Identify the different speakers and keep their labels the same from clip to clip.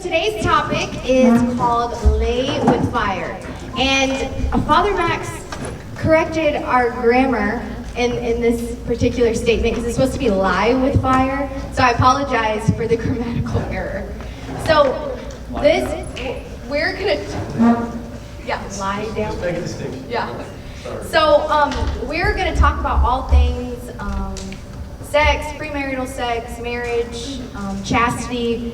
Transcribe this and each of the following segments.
Speaker 1: today's topic is called Lay with Fire. And Father Max corrected our grammar in this particular statement because it's supposed to be lie with fire. So I apologize for the grammatical error. So we're gonna, lie down.
Speaker 2: Just make a distinction.
Speaker 1: Yeah. So we're gonna talk about all things sex, premarital sex, marriage, chastity,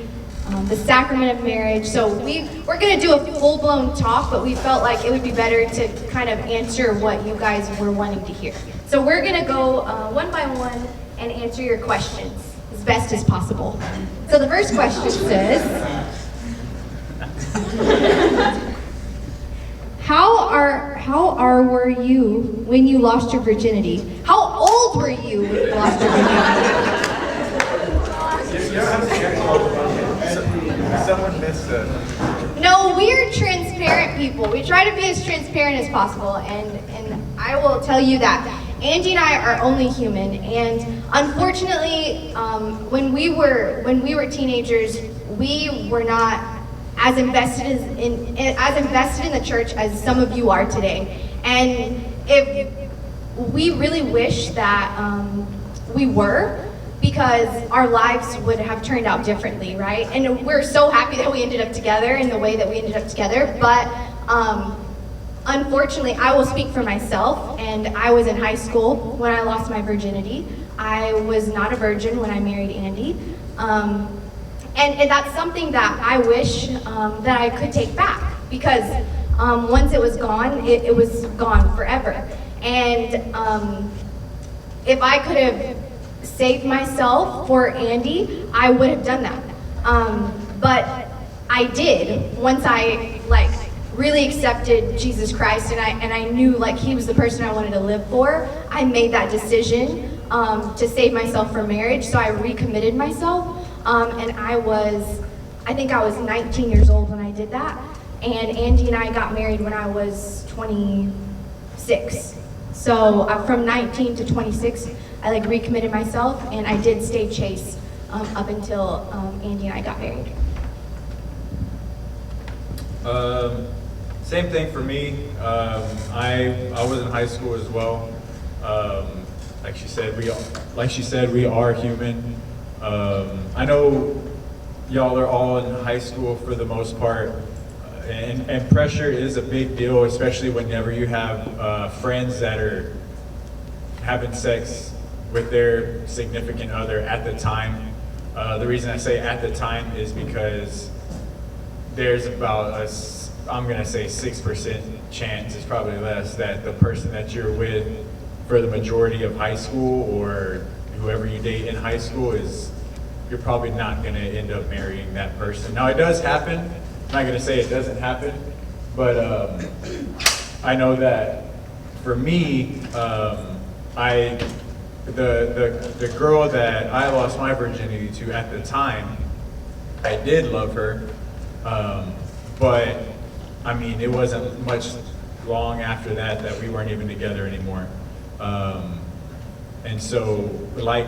Speaker 1: the sacrament of marriage. So we're going to do a full-blown talk, but we felt like it would be better to kind of answer what you guys were wanting to hear. So we're going to go one by one and answer your questions as best as possible. So the first question says, How were you when you lost your virginity? How old were you when you lost your virginity?
Speaker 2: You don't have to check all the buttons. Someone missed it.
Speaker 1: No, we're transparent people. We try to be as transparent as possible, and I will tell you that Andy and I are only human, and unfortunately, when we were teenagers, we were not as invested in the church as some of you are today. And if we really wish that we were, because our lives would have turned out differently, right? And we're so happy that we ended up together in the way that we ended up together. But unfortunately, I will speak for myself, and I was in high school when I lost my virginity. I was not a virgin when I married Andy. And that's something that I wish that I could take back, because once it was gone, it was gone forever. And if I could have saved myself for Andy, I would have done that. But I did once I really accepted Jesus Christ, and I knew I was the person I wanted to live for. I made that decision to save myself for marriage, so I recommitted myself. And I think I was 19 years old when I did that. And Andy and I got married when I was 26. So from 19 to 26, I recommitted myself, and I did stay chaste up until Andy and I got married.
Speaker 3: Same thing for me. I was in high school as well. Like she said, we are human. I know y'all are all in high school for the most part, and pressure is a big deal, especially whenever you have friends that are having sex with their significant other at the time. The reason I say at the time is because there's about I'm going to say 6% chance, it's probably less, that the person that you're with for the majority of high school, or whoever you date in high school, you're probably not going to end up marrying that person. Now, it does happen. I'm not going to say it doesn't happen, but I know that for me, the girl that I lost my virginity to at the time, I did love her, but I mean, it wasn't much long after that we weren't even together anymore. And so, like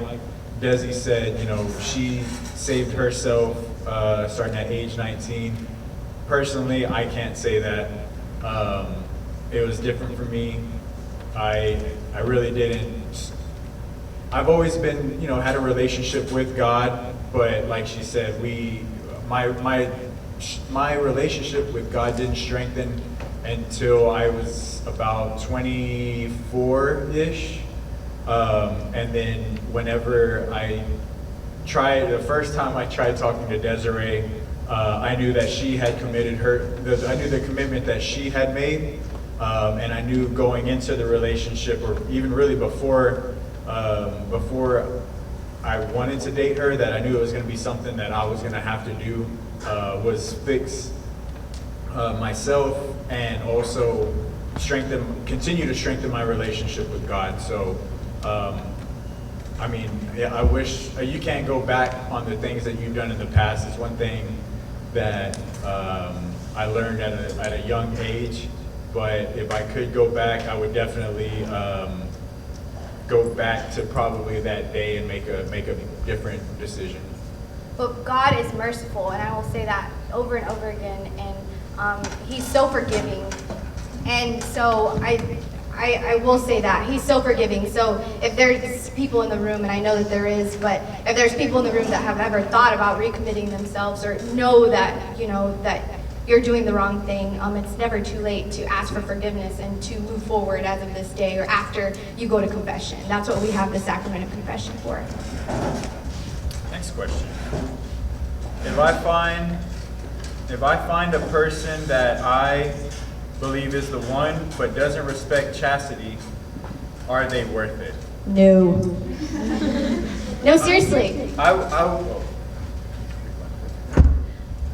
Speaker 3: Desi said, she saved herself starting at age 19. Personally, I can't say that. It was different for me. I really didn't. I've always been, had a relationship with God, but like she said, my relationship with God didn't strengthen until I was about 24-ish. And then whenever the first time I tried talking to Desiree, I knew that she had committed I knew the commitment that she had made, and I knew going into the relationship, or even really before I wanted to date her, that I knew it was going to be something that I was going to have to do, was fix myself, and also continue to strengthen my relationship with God. So, I wish you can't go back on the things that you've done in the past. It's one thing that I learned at a young age, but if I could go back, I would definitely go back to probably that day and make a different decision.
Speaker 1: but God is merciful, and I will say that over and over again, and he's so forgiving. And so I will say that he's so forgiving. So if there's people in the room, and I know that there is, but if there's people in the room that have ever thought about recommitting themselves or know that, that you're doing the wrong thing, it's never too late to ask for forgiveness and to move forward as of this day or after you go to confession. That's what we have the sacrament of confession for.
Speaker 3: Next question. If I find a person that I believe is the one but doesn't respect chastity, are they worth it?
Speaker 1: No. No, seriously.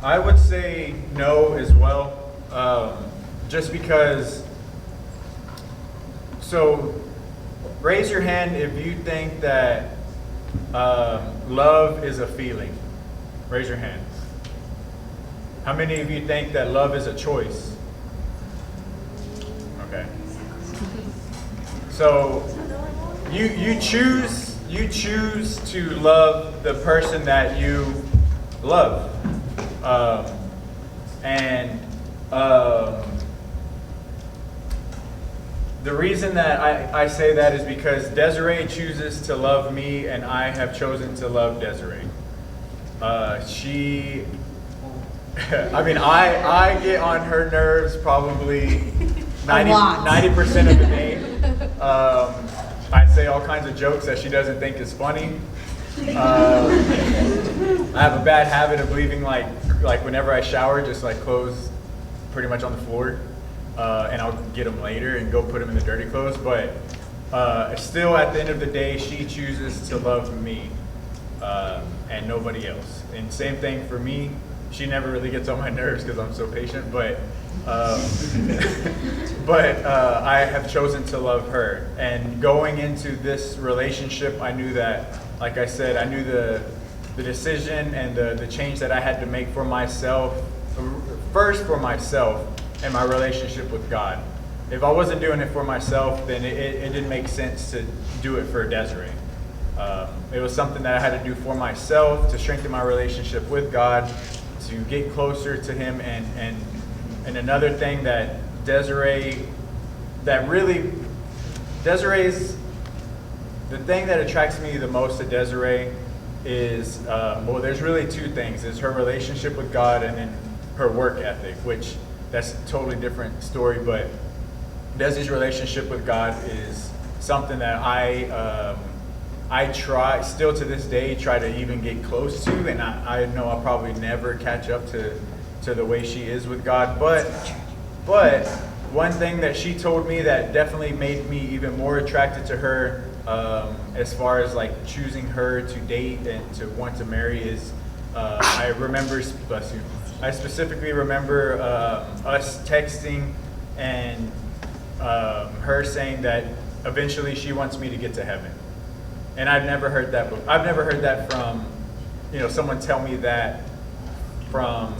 Speaker 3: I would say no as well, just because. So raise your hand if you think that love is a feeling. Raise your hand. How many of you think that love is a choice? Okay. So you choose to love the person that you love. The reason that I say that is because Desiree chooses to love me, and I have chosen to love Desiree. I get on her nerves probably 90% of the day. I say all kinds of jokes that she doesn't think is funny. I have a bad habit of leaving like whenever I shower, just like clothes pretty much on the floor, and I'll get them later and go put them in the dirty clothes. But still, at the end of the day, she chooses to love me and nobody else. And same thing for me. She never really gets on my nerves because I'm so patient, but I have chosen to love her. And going into this relationship, I knew that, like I said, I knew the decision and the change that I had to make for myself, first for myself and my relationship with God. If I wasn't doing it for myself, then it didn't make sense to do it for Desiree. It was something that I had to do for myself to strengthen my relationship with God, to get closer to Him, and another thing that Desiree's, the thing that attracts me the most to Desiree is, there's really two things. It's her relationship with God and then her work ethic, which that's a totally different story, but Desi's relationship with God is something that I try, still to this day, try to even get close to, and I know I'll probably never catch up to the way she is with God, but one thing that she told me that definitely made me even more attracted to her, as far as like choosing her to date and to want to marry, is I specifically remember us texting and her saying that eventually she wants me to get to heaven. And I've never heard that from, someone tell me that from,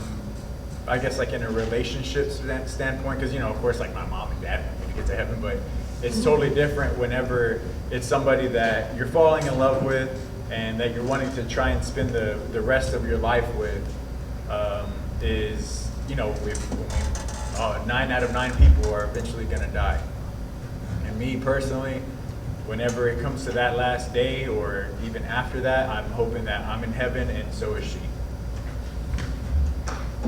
Speaker 3: I guess, like in a relationship standpoint, because, of course, like my mom and dad want me to get to heaven, but it's totally different whenever it's somebody that you're falling in love with and that you're wanting to try and spend the rest of your life with, is, if 9 out of 9 people are eventually going to die. And me personally, whenever it comes to that last day or even after that, I'm hoping that I'm in heaven, and so is she.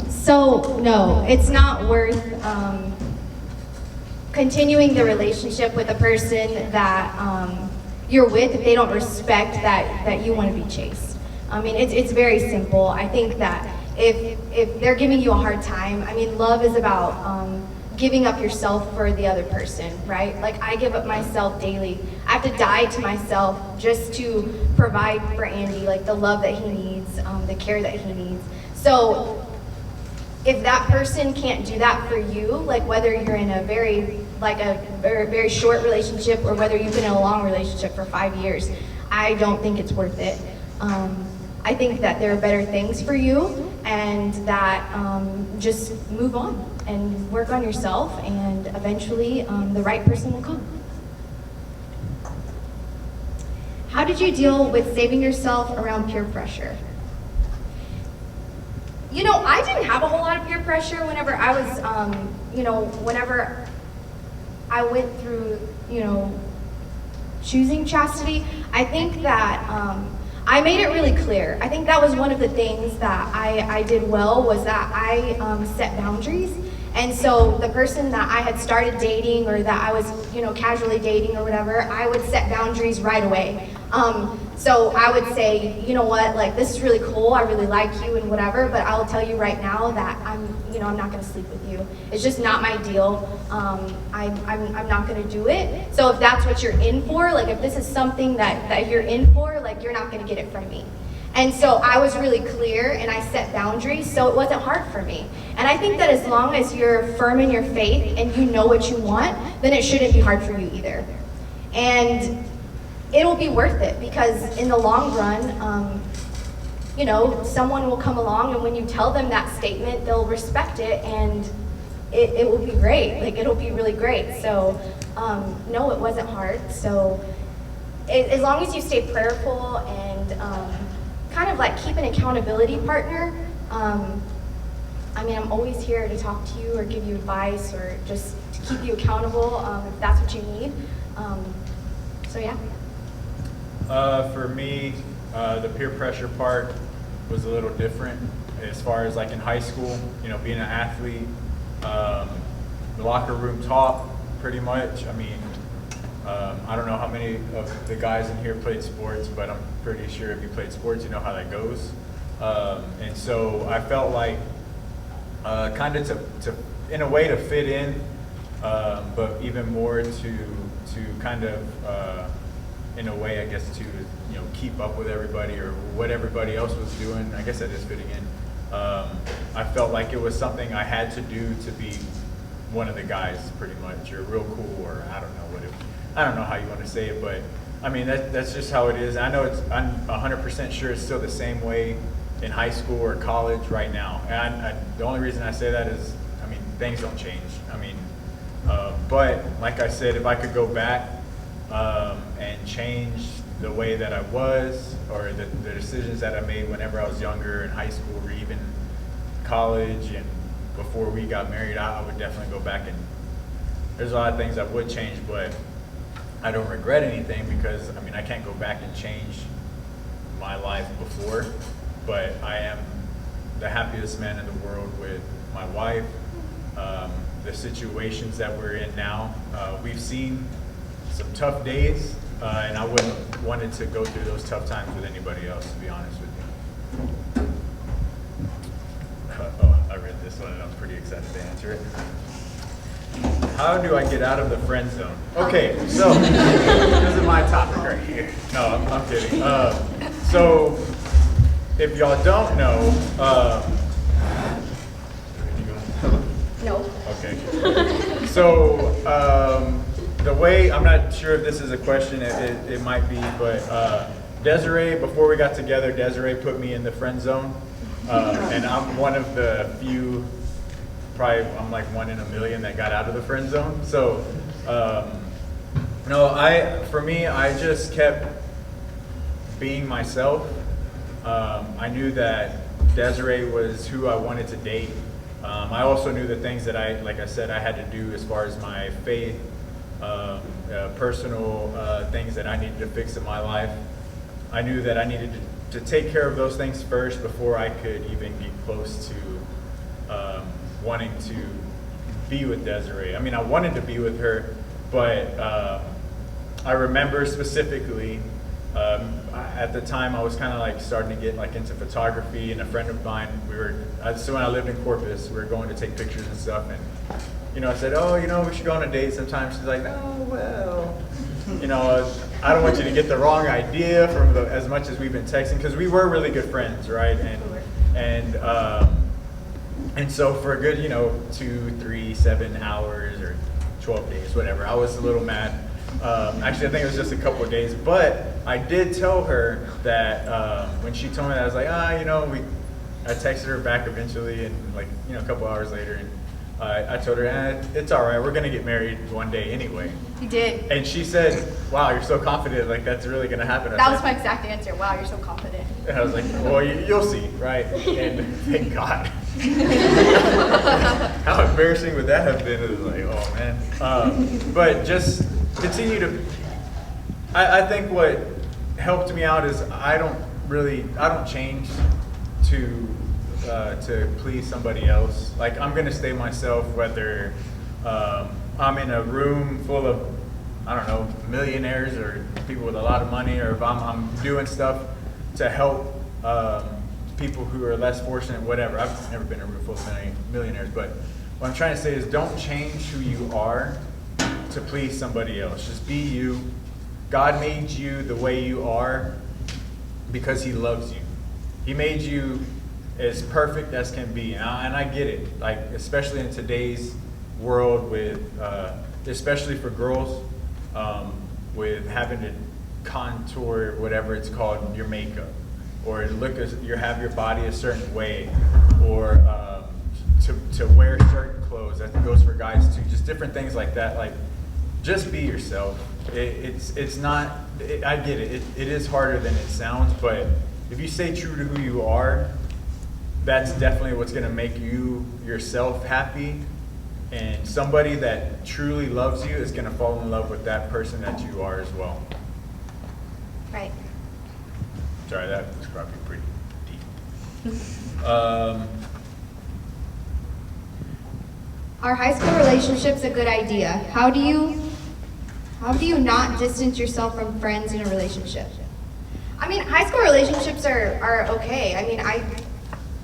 Speaker 1: So, no, it's not worth continuing the relationship with a person that you're with if they don't respect that you want to be chaste. I mean, it's very simple. I think that if they're giving you a hard time, I mean, love is about giving up yourself for the other person, right? Like, I give up myself daily. I have to die to myself just to provide for Andy, like the love that he needs, the care that he needs. So if that person can't do that for you, like whether you're in a very short relationship or whether you've been in a long relationship for 5 years, I don't think it's worth it. I think that there are better things for you, and that just move on and work on yourself, and eventually the right person will come. How did you deal with saving yourself around peer pressure? I didn't have a whole lot of peer pressure whenever I was, whenever I went through, choosing chastity. I think that I made it really clear. I think that was one of the things that I did well, was that I set boundaries. And so the person that I had started dating, or that I was, casually dating or whatever, I would set boundaries right away. So I would say, you know what, like, this is really cool, I really like you and whatever, but I will tell you right now that I'm not gonna sleep with you. It's just not my deal. I'm not gonna do it. So if that's what you're in for, like, if this is something that you're in for, like, you're not gonna get it from me. And so I was really clear, and I set boundaries, so it wasn't hard for me. And I think that as long as you're firm in your faith and you know what you want, then it shouldn't be hard for you either. And it'll be worth it, because in the long run, someone will come along, and when you tell them that statement, they'll respect it, and it will be great. Like, it'll be really great. So, no, it wasn't hard. So, as long as you stay prayerful and kind of like keep an accountability partner, I'm always here to talk to you or give you advice, or just to keep you accountable if that's what you need. So, yeah.
Speaker 3: For me, the peer pressure part was a little different as far as like in high school, being an athlete, the locker room talk pretty much. I don't know how many of the guys in here played sports, but I'm pretty sure if you played sports, you know how that goes. And so I felt like kind of to in a way to fit in, but even more to kind of in a way, I guess, to keep up with everybody or what everybody else was doing. I guess that is fitting in. I felt like it was something I had to do to be one of the guys, pretty much, or real cool, or I don't know how you want to say it, but that's just how it is. I'm 100% sure it's still the same way in high school or college right now. And the only reason I say that is, things don't change. But like I said, if I could go back and change the way that I was, or the decisions that I made whenever I was younger in high school, or even college and before we got married, I would definitely go back, and there's a lot of things I would change, but I don't regret anything, because I can't go back and change my life before, but I am the happiest man in the world with my wife. The situations that we're in now, we've seen some tough days, and I wouldn't wanted to go through those tough times with anybody else, to be honest with you. I read this one and I was pretty excited to answer it. How do I get out of the friend zone? Okay, so this is my topic right here. No, I'm kidding. So if y'all don't know,
Speaker 1: No.
Speaker 3: Okay. So the way, I'm not sure if this is a question, it might be, but Desiree, before we got together, Desiree put me in the friend zone, and I'm one of the few, probably I'm like 1 in a million that got out of the friend zone. So for me, I just kept being myself. I knew that Desiree was who I wanted to date. I also knew the things that like I said, I had to do as far as my faith, personal things that I needed to fix in my life. I knew that I needed to take care of those things first before I could even get close to wanting to be with Desiree. I wanted to be with her, but I remember specifically at the time I was kind of like starting to get like into photography, and a friend of mine, so when I lived in Corpus, we were going to take pictures and stuff, and I said, we should go on a date sometime. She's like, oh, well, I don't want you to get the wrong idea from as much as we've been texting, because we were really good friends, right? And so for a good 2, 3, 7 hours or 12 days, whatever, I was a little mad. Actually, I think it was just a couple of days, but I did tell her that when she told me that, I was like, I texted her back eventually, and like, a couple hours later, and I told her, it's all right, we're gonna get married one day anyway.
Speaker 1: You did.
Speaker 3: And she said, wow, you're so confident, like that's really gonna happen.
Speaker 1: That was my exact answer. Wow, you're so confident.
Speaker 3: And I was like, well, you'll see, right? And thank God. How embarrassing would that have been? It was like, oh man. But just continue to, I think what helped me out is I don't change to please somebody else. Like, I'm gonna stay myself, whether I'm in a room full of, I don't know, millionaires or people with a lot of money, or if I'm doing stuff to help people who are less fortunate, whatever. I've never been in a room full of millionaires, but what I'm trying to say is don't change who you are to please somebody else. Just be you. God made you the way you are because he loves you. He made you as perfect as can be, and I get it. Like, especially in today's world, with especially for girls, with having to contour, whatever it's called, your makeup, or have your body a certain way, or to wear certain clothes. That goes for guys too. Just different things like that. Like, just be yourself. It's not. I get it. It is harder than it sounds, but if you stay true to who you are, that's definitely what's going to make you yourself happy. And somebody that truly loves you is going to fall in love with that person that you are as well.
Speaker 1: Right.
Speaker 3: Sorry, that was probably pretty deep.
Speaker 1: Are high school relationships a good idea? How do you not distance yourself from friends in a relationship? I mean, high school relationships are okay.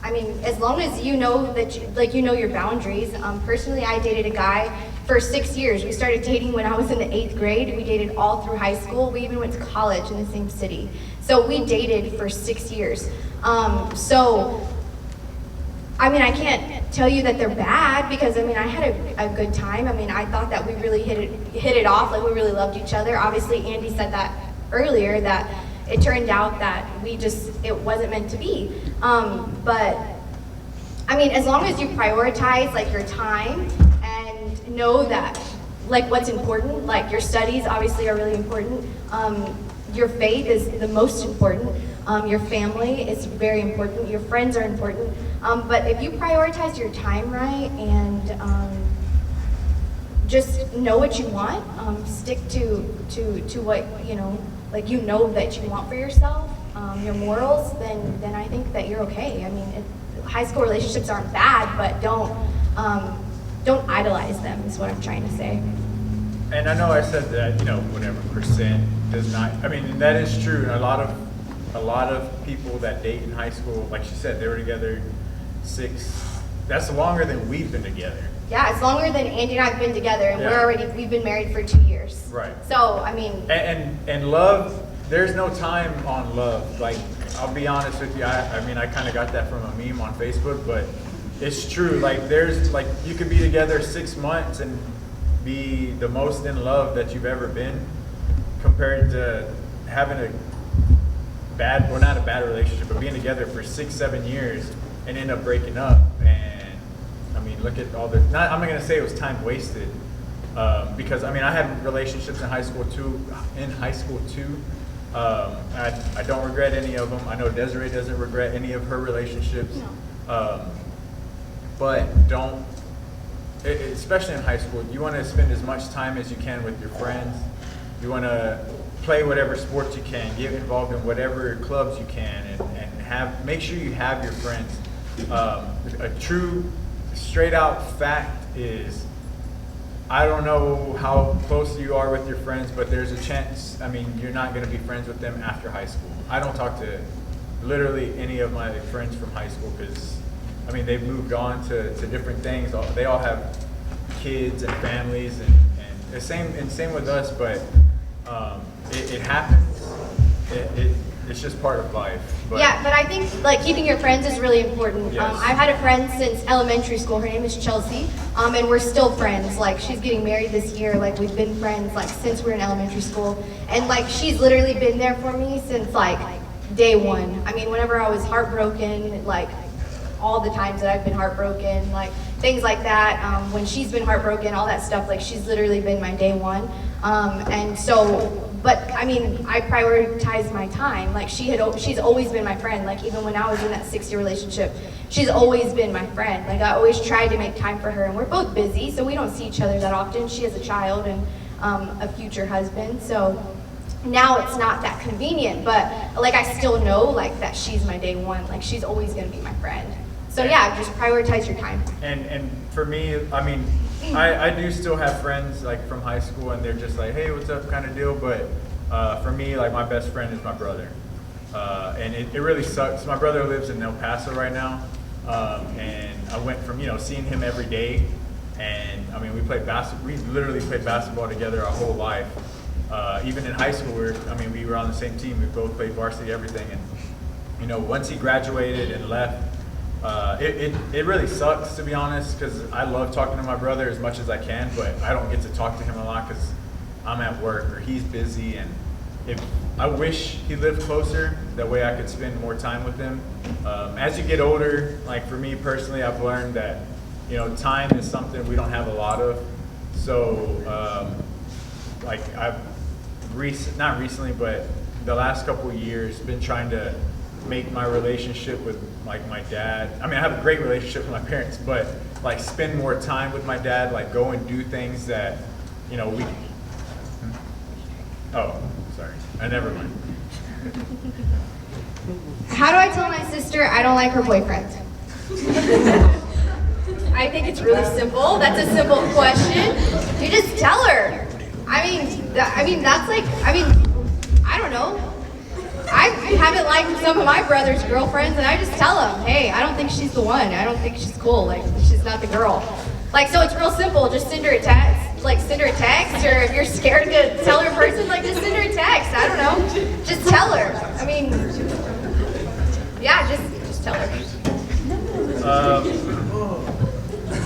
Speaker 1: I mean, as long as you know that you know your boundaries. Personally, I dated a guy for 6 years. We started dating when I was in the 8th grade. We dated all through high school. We even went to college in the same city. So we dated for 6 years. I mean, I can't tell you that they're bad, because I mean, I had a good time. I mean, I thought that we really hit it off, like we really loved each other. Obviously, Andy said that earlier, that it turned out that it wasn't meant to be. But I mean, as long as you prioritize like your time and know that like what's important, like your studies obviously are really important. Your faith is the most important. Your family is very important. Your friends are important. But if you prioritize your time right and just know what you want, stick to what like that you want for yourself, your morals, then I think that you're okay. I mean, high school relationships aren't bad, but don't idolize them is what I'm trying to say.
Speaker 3: And I know I said that, whatever percent does not, I mean, and that is true. And a lot of people that date in high school, like she said, they were together 6, that's longer than we've been together.
Speaker 1: Yeah, it's longer than Andy and I have been together, and we've been married for 2 years.
Speaker 3: Right.
Speaker 1: So, I mean.
Speaker 3: And love, there's no time on love. Like, I'll be honest with you, I mean, I kind of got that from a meme on Facebook, but it's true. Like, you could be together 6 months and be the most in love that you've ever been, compared to having not a bad relationship, but being together for 6-7 years and end up breaking up. And I mean, look at all I'm not going to say it was time wasted, because I mean, I had relationships in high school too. I don't regret any of them. I know Desiree doesn't regret any of her relationships.
Speaker 1: No.
Speaker 3: But especially in high school, you want to spend as much time as you can with your friends. You want to play whatever sports you can, get involved in whatever clubs you can, and make sure you have your friends. A true, straight out fact is, I don't know how close you are with your friends, but there's a chance, I mean, you're not going to be friends with them after high school. I don't talk to literally any of my friends from high school, because I mean, they've moved on to different things. They all have kids and families, and the same with us. But it happens. It's just part of life. But
Speaker 1: I think like keeping your friends is really important.
Speaker 3: Yes.
Speaker 1: I've had a friend since elementary school. Her name is Chelsea, and we're still friends. Like, she's getting married this year. Like, we've been friends like since we were in elementary school, and like she's literally been there for me since like day one. I mean, whenever I was heartbroken, like all the times that I've been heartbroken, like things like that, when she's been heartbroken, all that stuff, like she's literally been my day one. And so But I mean, I prioritize my time. Like she's always been my friend. Like even when I was in that 6-year relationship, she's always been my friend. Like I always tried to make time for her, and we're both busy, so we don't see each other that often. She has a child and a future husband, so now it's not that convenient, but like I still know like that she's my day one. Like she's always gonna be my friend. So yeah, just prioritize your time.
Speaker 3: And for me, I mean, I do still have friends like from high school, and they're just like, hey, what's up kind of deal. But for me, like my best friend is my brother. And it really sucks. My brother lives in El Paso right now. And I went from, seeing him every day. And I mean, we literally played basketball together our whole life. Even in high school, we were on the same team. We both played varsity, everything. And, once he graduated and left, it really sucks, to be honest, because I love talking to my brother as much as I can, but I don't get to talk to him a lot because I'm at work or he's busy. And I wish he lived closer, that way I could spend more time with him. As you get older, like for me personally, I've learned that, time is something we don't have a lot of. So, like I've not recently, but the last couple of years, been trying to make my relationship with like my dad. I mean, I have a great relationship with my parents, but like spend more time with my dad, like go and do things that, we. Oh, sorry. Never mind.
Speaker 1: How do I tell my sister I don't like her boyfriend? I think it's really simple. That's a simple question. You just tell her. I don't know. I haven't liked some of my brother's girlfriends, and I just tell them, hey, I don't think she's the one. I don't think she's cool. Like, she's not the girl. Like, so it's real simple. Just send her a text. Like, send her a text, or if you're scared to tell her in person, like, just send her a text. I don't know. Just tell her. I mean, yeah, just tell her.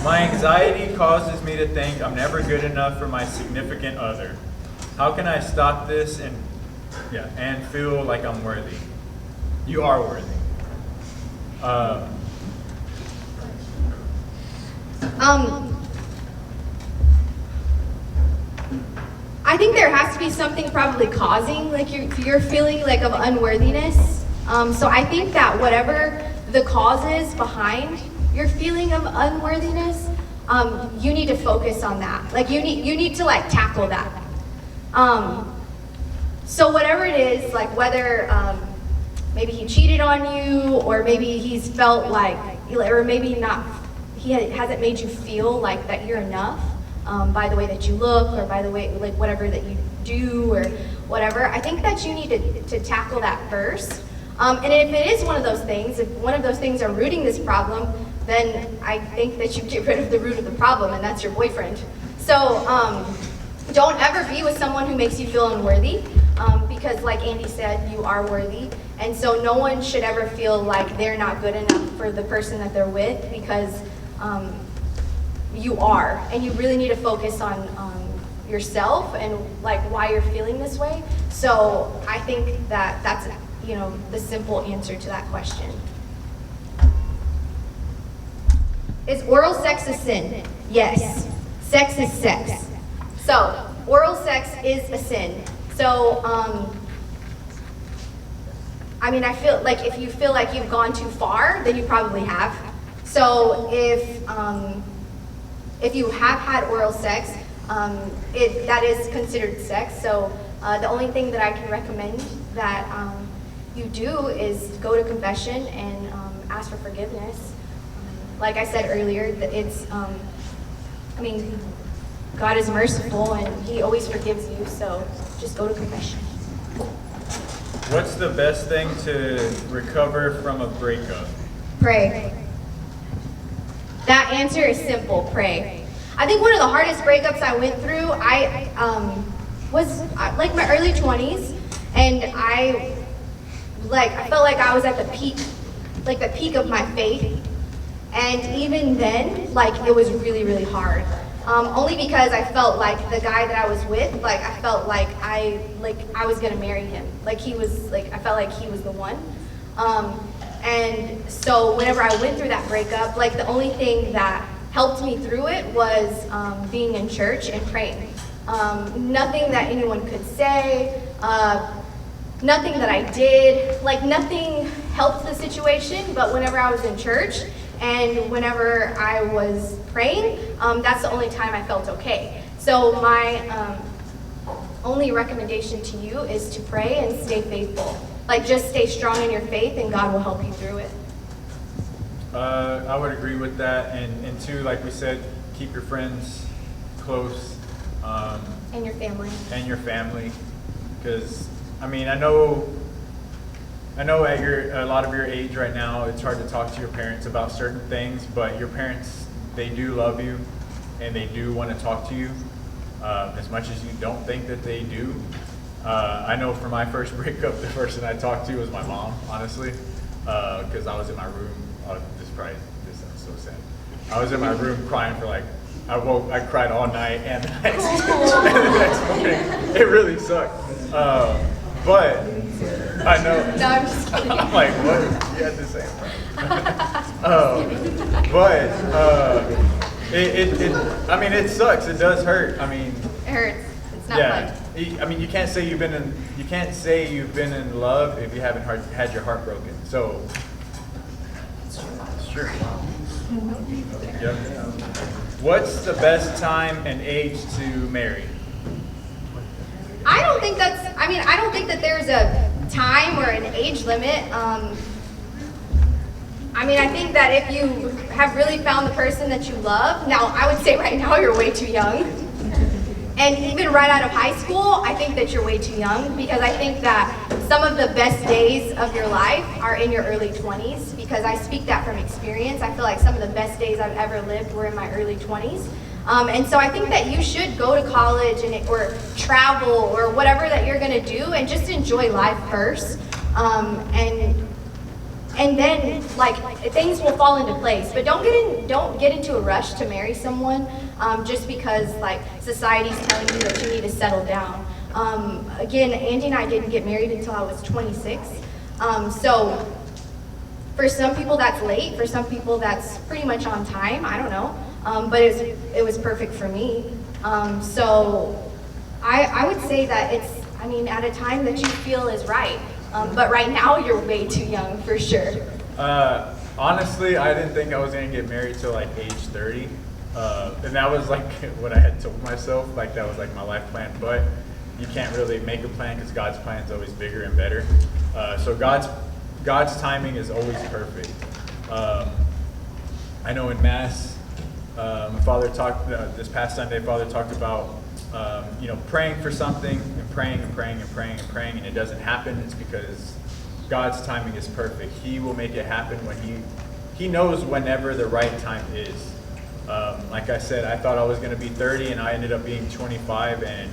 Speaker 3: My anxiety causes me to think I'm never good enough for my significant other. How can I stop this and feel like I'm worthy? You are worthy.
Speaker 1: I think there has to be something probably causing like your feeling like of unworthiness. So I think that whatever the cause is behind your feeling of unworthiness, you need to focus on that. Like you need to like tackle that. So whatever it is, like whether maybe he cheated on you, or maybe he's felt like, or maybe not, he hasn't made you feel like that you're enough by the way that you look, or by the way, like whatever that you do, or whatever. I think that you need to tackle that first. And if it is one of those things, if one of those things are rooting this problem, then I think that you get rid of the root of the problem, and that's your boyfriend. So don't ever be with someone who makes you feel unworthy, because like Andy said, you are worthy. And so no one should ever feel like they're not good enough for the person that they're with, because you are. And you really need to focus on yourself and like why you're feeling this way. So I think that that's the simple answer to that question. Is oral sex a sin? Yes. Sex is sex. So oral sex is a sin. So I feel like if you feel like you've gone too far, then you probably have. So if you have had oral sex, that is considered sex. So the only thing that I can recommend that you do is go to confession and ask for forgiveness. Like I said earlier, it's God is merciful and He always forgives you. So just go to confession.
Speaker 3: What's the best thing to recover from a breakup?
Speaker 1: Pray. That answer is simple. Pray. I think one of the hardest breakups I went through, I was like my early 20s, and I felt like I was at the peak of my faith, and even then, like it was really, really hard. Only because I felt like the guy that I was with, like I felt like I was gonna marry him. Like I felt like he was the one. And so whenever I went through that breakup, like the only thing that helped me through it was being in church and praying. Nothing that anyone could say, nothing that I did, like nothing helped the situation, but whenever I was in church and whenever I was praying, that's the only time I felt okay. So my only recommendation to you is to pray and stay faithful. Like just stay strong in your faith and God will help you through it.
Speaker 3: I would agree with that, and two, like we said, keep your friends close.
Speaker 1: And your family.
Speaker 3: And your family, because I mean, I know at a lot of your age right now, it's hard to talk to your parents about certain things, but your parents, they do love you, and they do want to talk to you, as much as you don't think that they do. I know for my first breakup, the person I talked to was my mom, honestly, because I was in my room. This sounds so sad. I was in my room crying for like, I cried all night and the next morning. It really sucked. But I know.
Speaker 1: No, I'm just kidding.
Speaker 3: I'm like, what? You had to say it. I mean, it sucks. It does hurt. I mean,
Speaker 1: It hurts. It's not
Speaker 3: yeah.
Speaker 1: fun.
Speaker 3: I mean, you can't say you've been in love if you haven't had your heart broken. So, it's true. Yep. What's the best time and age to marry?
Speaker 1: I don't think that there's a time or an age limit. I think that if you have really found the person that you love, now I would say right now you're way too young. And even right out of high school, I think that you're way too young, because I think that some of the best days of your life are in your early 20s, because I speak that from experience. I feel like some of the best days I've ever lived were in my early 20s. And so I think that you should go to college or travel or whatever that you're going to do and just enjoy life first. And then like things will fall into place. But don't get into a rush to marry someone just because like society's telling you that you need to settle down. Again, Andy and I didn't get married until I was 26. So for some people that's late, for some people that's pretty much on time, I don't know. But it was perfect for me. So I would say that it's, at a time that you feel is right. But right now you're way too young for sure.
Speaker 3: Honestly, I didn't think I was gonna get married till like age 30. And that was like what I had told myself, like that was like my life plan, but you can't really make a plan because God's plan is always bigger and better. So God's timing is always perfect. I know in Mass, Father talked, this past Sunday, Father talked about, praying for something and praying and praying and praying and praying, and it doesn't happen. It's because God's timing is perfect. He will make it happen when He knows whenever the right time is. Like I said, I thought I was going to be 30 and I ended up being 25, and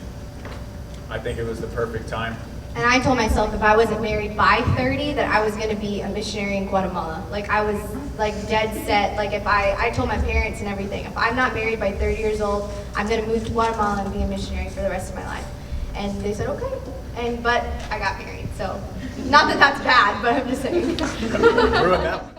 Speaker 3: I think it was the perfect time.
Speaker 1: And I told myself if I wasn't married by 30 that I was going to be a missionary in Guatemala. Like I was like dead set. Like if I told my parents and everything, if I'm not married by 30 years old, I'm going to move to Guatemala and be a missionary for the rest of my life. And they said, okay. But I got married. So not that that's bad, but I'm just saying.
Speaker 3: Ruined that one.